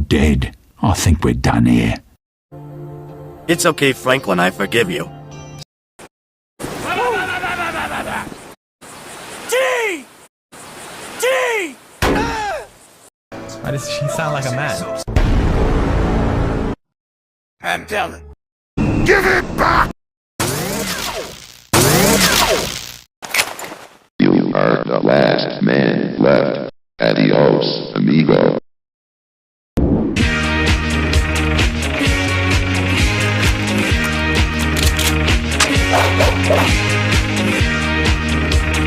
dead. I think we're done here. It's okay, Franklin, I forgive you. G! G! Why does she sound like a man? I'm telling. Give it back! You are the last man left. Adios, amigo.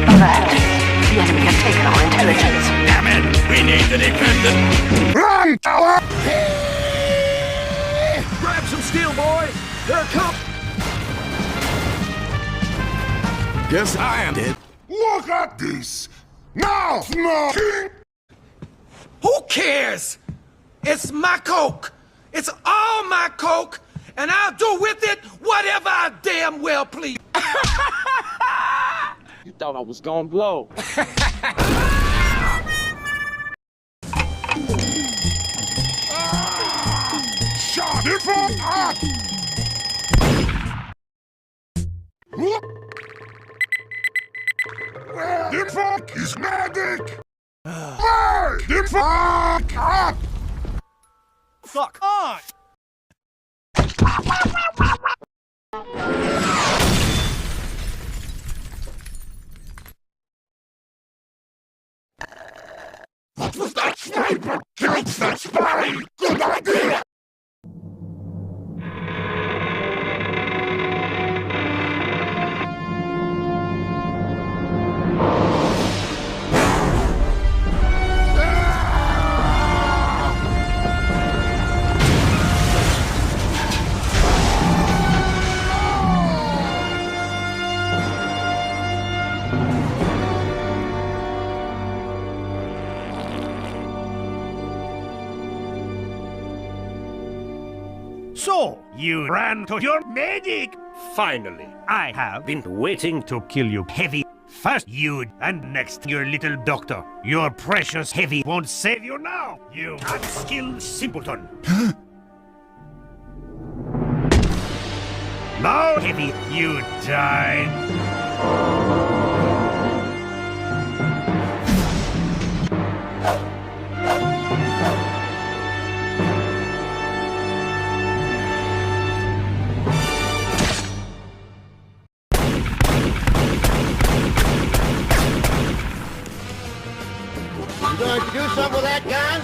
Alert. The enemy has taken our intelligence. Damn it! We need to defend it! Run, tower! Grab some steel, boy! They're coming! Guess I am dead. Look at this! Now, no! Who cares? It's my coke! It's all my coke! And I'll do with it whatever I damn well please! You thought I was gonna blow. Shot it from up! The fuck is medic? Hey! The fuck up! Fuck on! What was that sniper? Kills that spy! Good idea! So, you ran to your medic! Finally, I have been waiting to kill you, Heavy. First you, and next your little doctor. Your precious Heavy won't save you now, you unskilled simpleton. Now, Heavy, you died. Going to do something with that gun?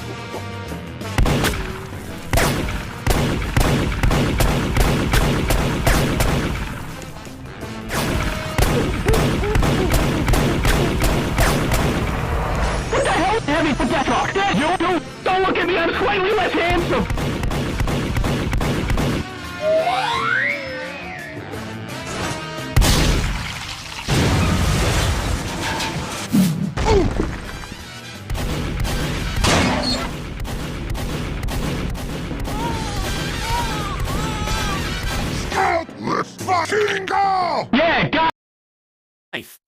What the hell? Heavy, put that rock there! You! Don't look at me! I'm slightly less handsome! Let's fucking go! Yeah, go!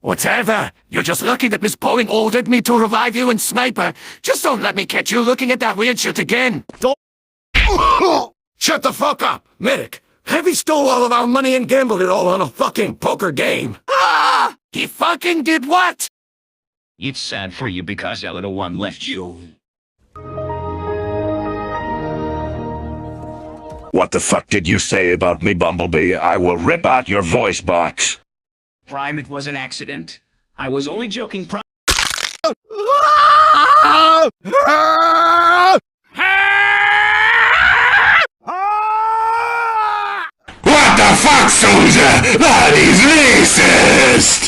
Whatever. You're just lucky that Miss Bowling ordered me to revive you in Sniper. Just don't let me catch you looking at that weird shit again. Don't... Shut the fuck up, Medic. Heavy stole all of our money and gambled it all on a fucking poker game. Ah! He fucking did what? It's sad for you because that little one left you. What the fuck did you say about me, Bumblebee? I will rip out your voice box. Prime, it was an accident. I was only joking, Prime. What the fuck, soldier? That is racist!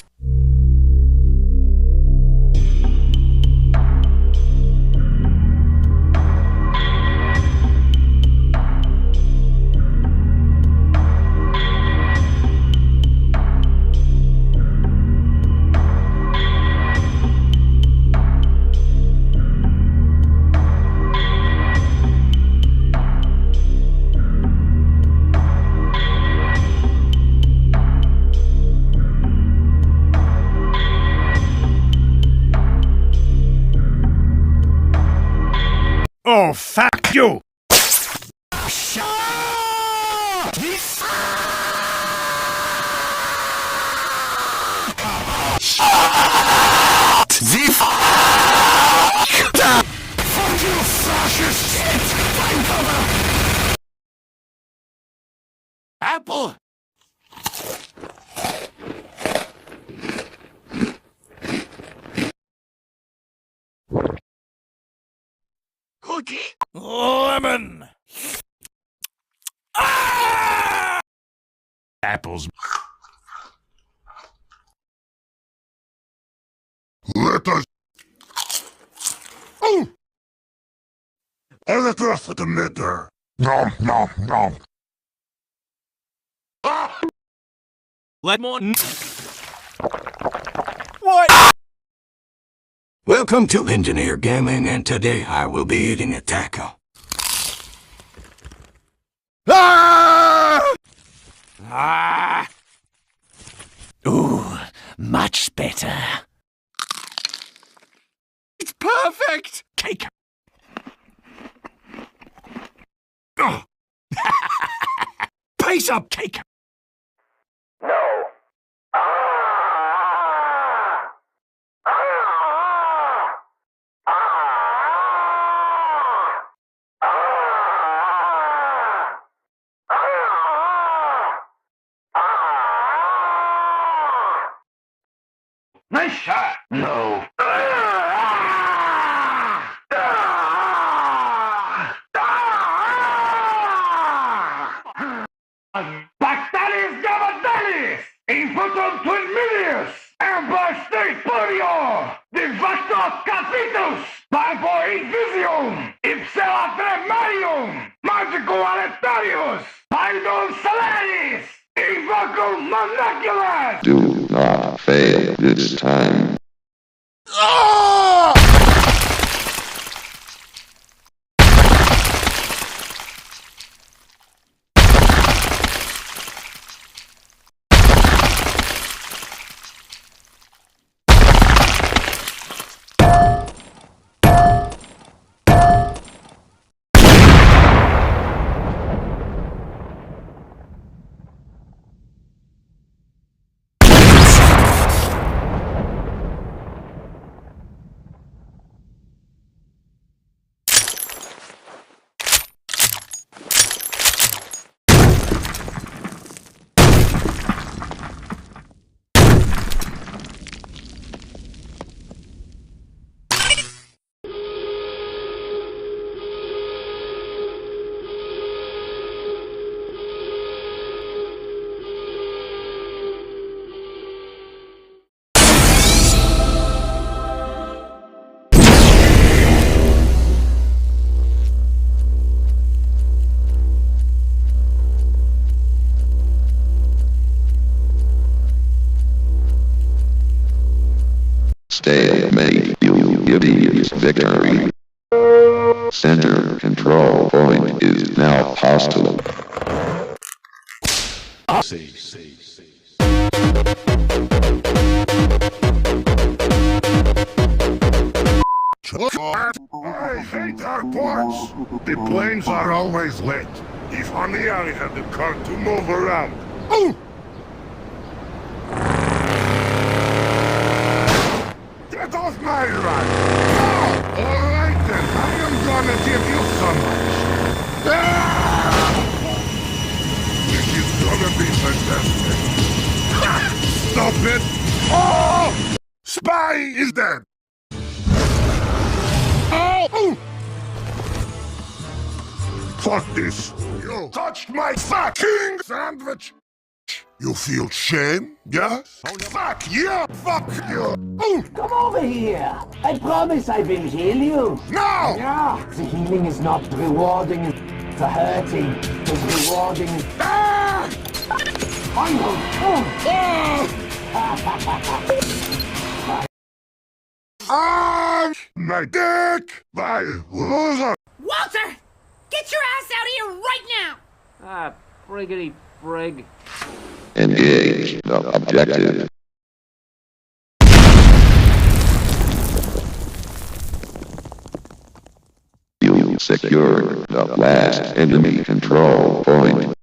Oh, fuck you! Apple! Cookie! Lemon! Apples. Let us. Oh! Let us at the middle. Nom, nom, nom. Ah! Lemon. Welcome to Engineer Gaming, and today I will be eating a taco. Ooh, much better. It's perfect! Cake. Piece of cake. Nice shot. No. Bacteris gabatelis, infutum twin milius, amber state polio, divactor capitus, barbo invisium, ipsela tremarium, magico aletarius, paidon salaris, invocum monoculus. Do not fail this time. Stalemate, you idiots. Victory. Center control point is now hostile. I hate airports. The planes are always late. If only I had the car to move around. Oh! Get off my ride! Oh, all right then, I am gonna give you so much. This is gonna be fantastic. Stop it! Oh! Spy is dead! Oh! Fuck this! You touched my fucking sandwich! You feel shame? Yes? Fuck you! Fuck you! Oh! Come over here. I promise I will heal you. No! Yeah, the healing is not rewarding. The hurting is rewarding. Ah! I know. Ah! My dick! My loser! Walter! Get your ass out of here right now! Ah, friggity frig. Engage the objective. You secured the last enemy control point.